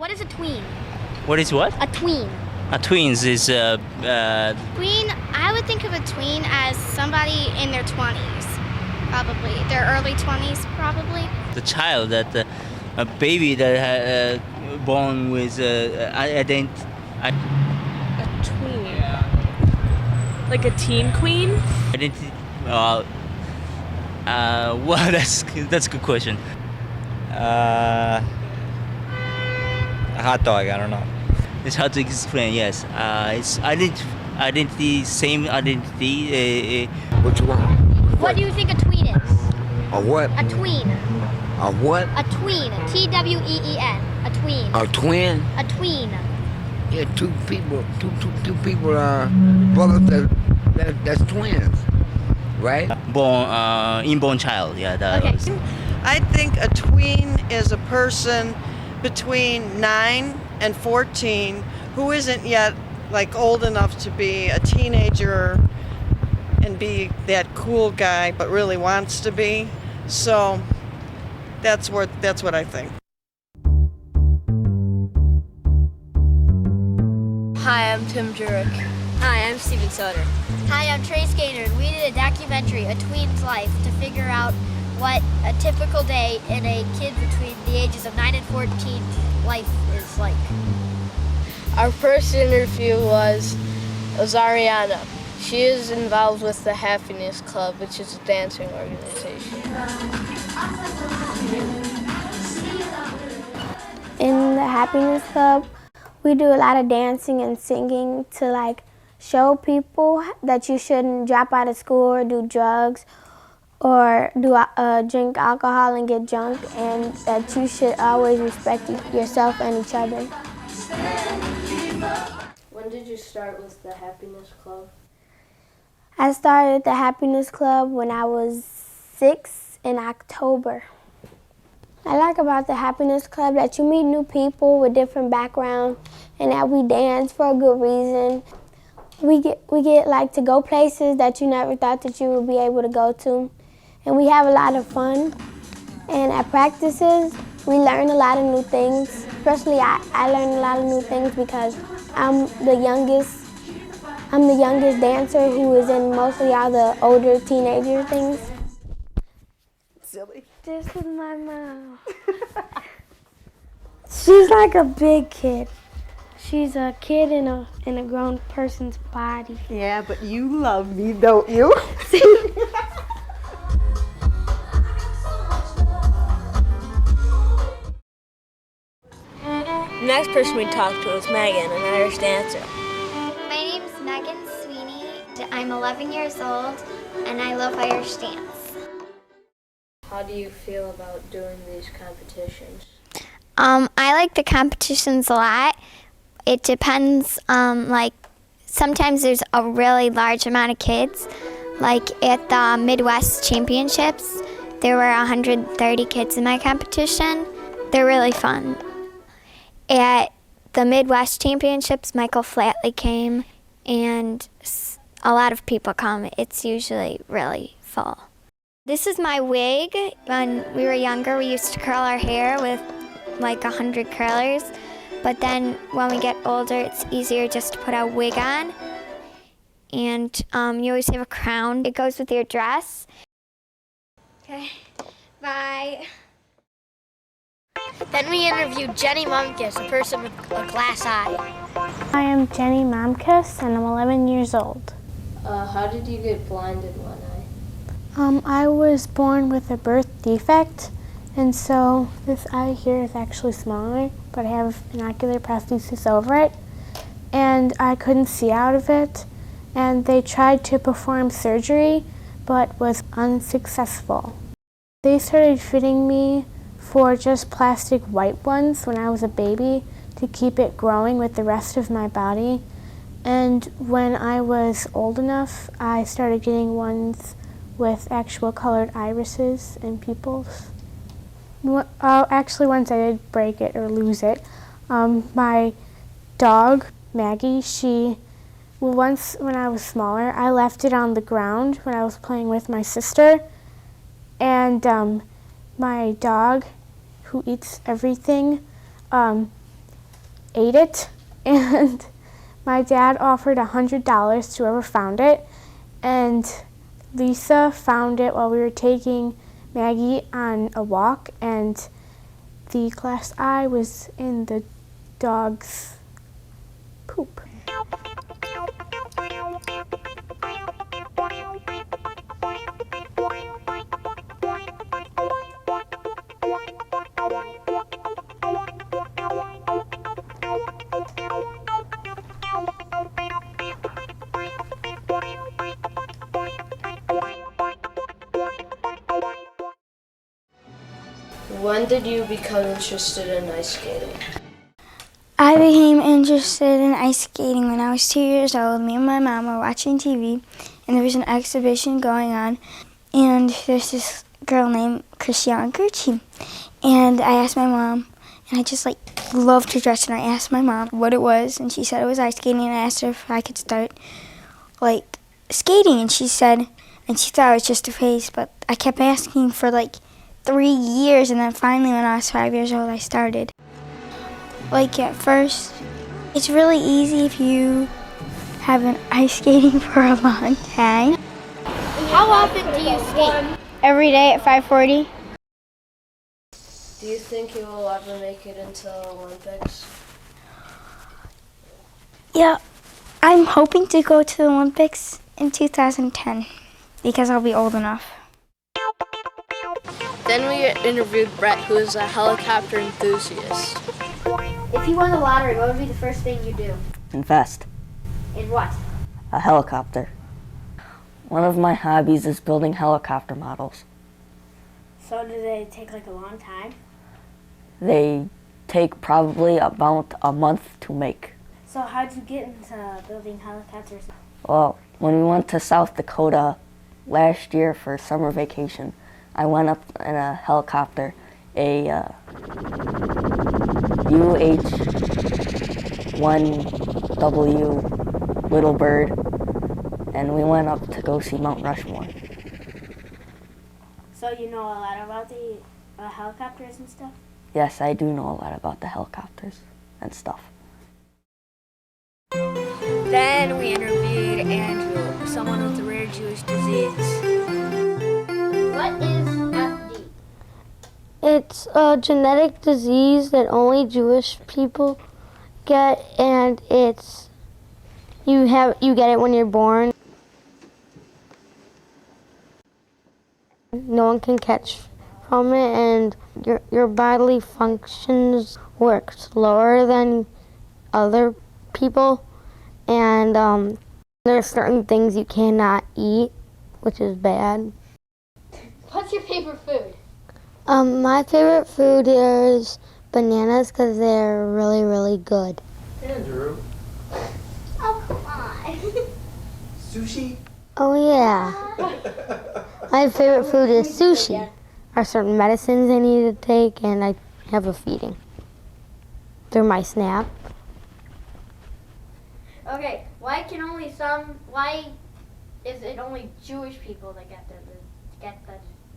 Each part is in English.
What is a tween? What is what? A tween. A tweens is Tween, I would think of a tween as somebody in their 20s, probably. Their early 20s, probably. the child that a baby that born with A tween. Like a teen queen? identity. Well, that's a good question. A hot dog, I don't know. It's hard to explain. Yes, it's identity, same identity. What you want? What do you think a tween is? A what? A tween. A what? A tween. T-W-E-E-N. A tween. A twin? A tween. Yeah, two people are brothers that's twins, right? Inborn child. Yeah. That Okay. was- I think a tween is a person between 9 and 14 who isn't yet like old enough to be a teenager and be that cool guy, but really wants to be. So that's what I think. Hi, I'm Tim Jurek. Hi, I'm Steven Soder. Hi, I'm Trace Gaynor, and we did a documentary, A Tween's Life, to figure out what a typical day in a kid between the ages of 9 and 14 life is like. Our first interview was Ariana. She is involved with the Happiness Club, which is a dancing organization. In the Happiness Club, we do a lot of dancing and singing to like show people that you shouldn't drop out of school or do drugs or drink alcohol and get drunk, and that you should always respect yourself and each other. When did you start with the Happiness Club? I started the Happiness Club when I was 6 in October. I like about the Happiness Club that you meet new people with different backgrounds and that we dance for a good reason. We get like to go places that you never thought that you would be able to go to. And we have a lot of fun. And at practices, we learn a lot of new things. Especially I learn a lot of new things because I'm the youngest dancer who is in mostly all the older teenager things. Silly. This is my mom. She's like a big kid. She's a kid in a grown person's body. Yeah, but you love me, don't you? The next person we talked to was Megan, an Irish dancer. My name's Megan Sweeney. I'm 11 years old, and I love Irish dance. How do you feel about doing these competitions? I like the competitions a lot. It depends, like, sometimes there's a really large amount of kids. Like at the Midwest Championships, there were 130 kids in my competition. They're really fun. At the Midwest Championships, Michael Flatley came, and a lot of people come. It's usually really full. This is my wig. When we were younger, we used to curl our hair with like 100 curlers. But then when we get older, it's easier just to put a wig on. And you always have a crown. It goes with your dress. Okay, bye. Then we interviewed Jenny Mumkus, a person with a glass eye. I am Jenny Momkus, and I'm 11 years old. How did you get blind in one eye? I was born with a birth defect, and so this eye here is actually smaller, but I have an ocular prosthesis over it, and I couldn't see out of it, and they tried to perform surgery, but was unsuccessful. They started fitting me for just plastic white ones when I was a baby to keep it growing with the rest of my body, and when I was old enough, I started getting ones with actual colored irises and pupils. Actually, once I did break it or lose it. My dog, Maggie, once when I was smaller, I left it on the ground when I was playing with my sister. And my dog, who eats everything, ate it, and my dad offered $100 to whoever found it, and Lisa found it while we were taking Maggie on a walk, and the glass eye was in the dog's poop. When did you become interested in ice skating? I became interested in ice skating when I was 2 years old. Me and my mom were watching TV, and there was an exhibition going on, and there's this girl named Christiana Gucci. And I asked my mom, and I just loved her dress, and I asked my mom what it was, and she said it was ice skating, and I asked her if I could start skating, and she said, and she thought it was just a phase, but I kept asking for 3 years, and then finally when I was 5 years old I started. At first, it's really easy if you have been ice skating for a long time. How often do you skate? Every day at 5:40. Do you think you will ever make it into the Olympics? Yeah, I'm hoping to go to the Olympics in 2010 because I'll be old enough. Then we interviewed Brett, who is a helicopter enthusiast. If you won the lottery, what would be the first thing you do? Invest. In what? A helicopter. One of my hobbies is building helicopter models. So do they take a long time? They take probably about a month to make. So how'd you get into building helicopters? Well, when we went to South Dakota last year for summer vacation, I went up in a helicopter, a UH-1W Little Bird, and we went up to go see Mount Rushmore. So you know a lot about the helicopters and stuff? Yes, I do know a lot about the helicopters and stuff. Then we interviewed Andrew, someone with a rare Jewish disease. What is FD? It's a genetic disease that only Jewish people get, and you get it when you're born. No one can catch from it, and your bodily functions work slower than other people, and there are certain things you cannot eat, which is bad. What's your favorite food? My favorite food is bananas because they're really, really good. Andrew. Oh, come on. Sushi? Oh yeah. My favorite food is sushi. There are certain medicines I need to take, and I have a feeding. They're my snap. Okay, why is it only Jewish people that get the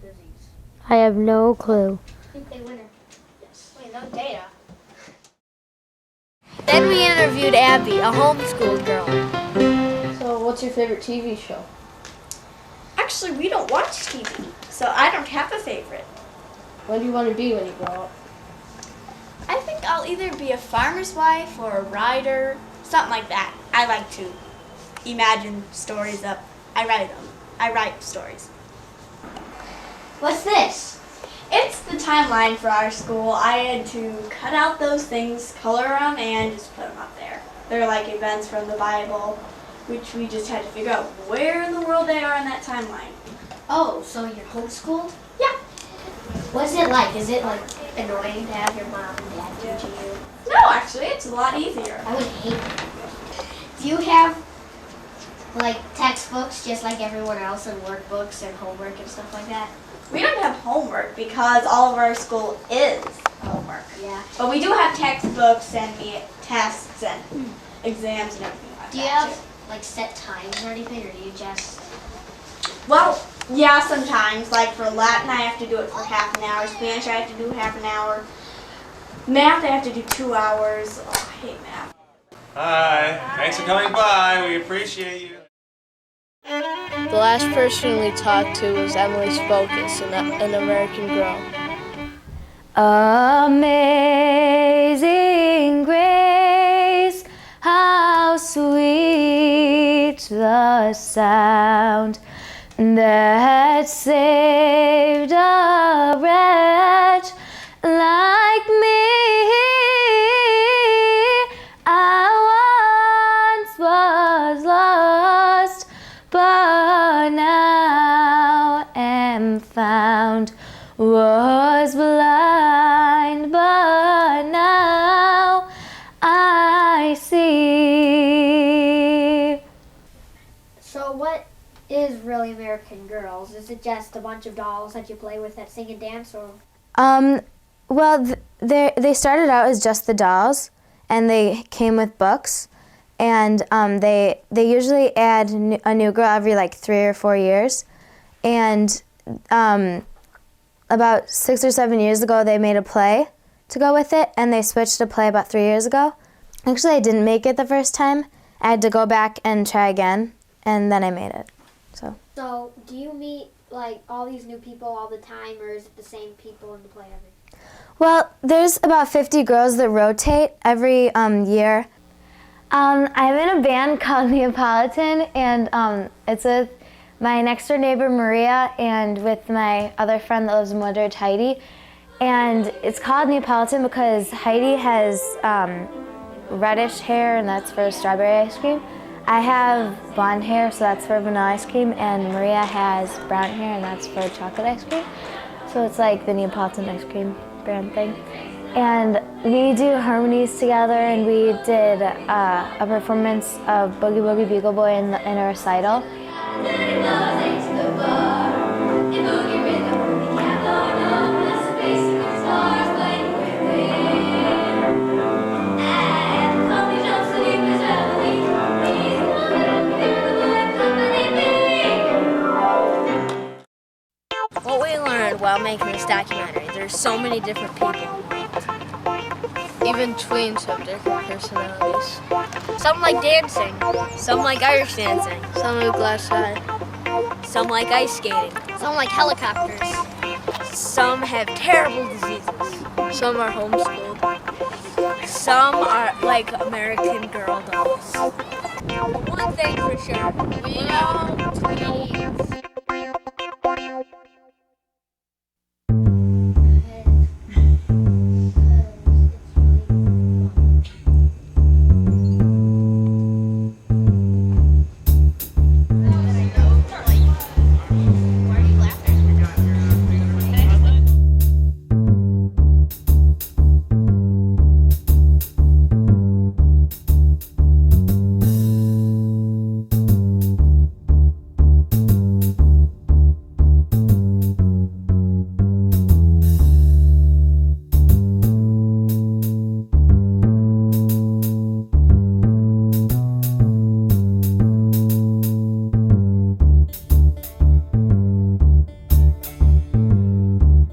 disease? I have no clue. They winner. Yes. Wait, no data. Then we interviewed Abby, a homeschooled girl. So what's your favorite TV show? Actually, we don't watch TV, so I don't have a favorite. What do you want to be when you grow up? I think I'll either be a farmer's wife or a writer, something like that. I like to imagine stories up. I write stories. What's this? It's the timeline for our school. I had to cut out those things, color them, and just put them up there. They're like events from the Bible, which we just had to figure out where in the world they are in that timeline. Oh, so you're homeschooled? Yeah. What's it like? Is it annoying to have your mom and dad teaching you? No, actually, it's a lot easier. I would hate it. Do you have textbooks just like everyone else and workbooks and homework and stuff like that? We don't have homework because all of our school is homework. Yeah. But we do have textbooks and tests and exams and everything like that. Do you have set times or anything, or do you just? Well, yeah, sometimes. Like for Latin, I have to do it for half an hour. Spanish, I have to do half an hour. Math, I have to do 2 hours. Oh, I hate math. Hi. Thanks for coming by. We appreciate you. The last person we talked to was Emily's Focus, an American Girl. Amazing grace, how sweet the sound that saved a wretch like me. I once was lost, but now am found. Was blind, but now I see. So what is really American Girls? Is it just a bunch of dolls that you play with that sing and dance, or? Well, they started out as just the dolls, and they came with books, and they usually add a new girl every like 3 or 4 years, and about 6 or 7 years ago, they made a play to go with it, and they switched to play about 3 years ago. Actually, I didn't make it the first time. I had to go back and try again, and then I made it. So do you meet like all these new people all the time, or is it the same people in the play every? Well, there's about 50 girls that rotate every year. I'm in a band called Neapolitan, and it's with my next door neighbor Maria and with my other friend that lives in Woodridge, Heidi. And it's called Neapolitan because Heidi has reddish hair, and that's for strawberry ice cream. I have blonde hair, so that's for vanilla ice cream, and Maria has brown hair, and that's for chocolate ice cream. So it's like the Neapolitan ice cream brand thing. And we do harmonies together, and we did a performance of Boogie Boogie Bugle Boy in a recital. What we learned while making this documentary, there's so many different people involved. Even tweens have different personalities. Some like dancing. Some like Irish dancing. Some have glass eye. Some like ice skating. Some like helicopters. Some have terrible diseases. Some are homeschooled. Some are like American Girl dolls. One thing for sure, we know tweens.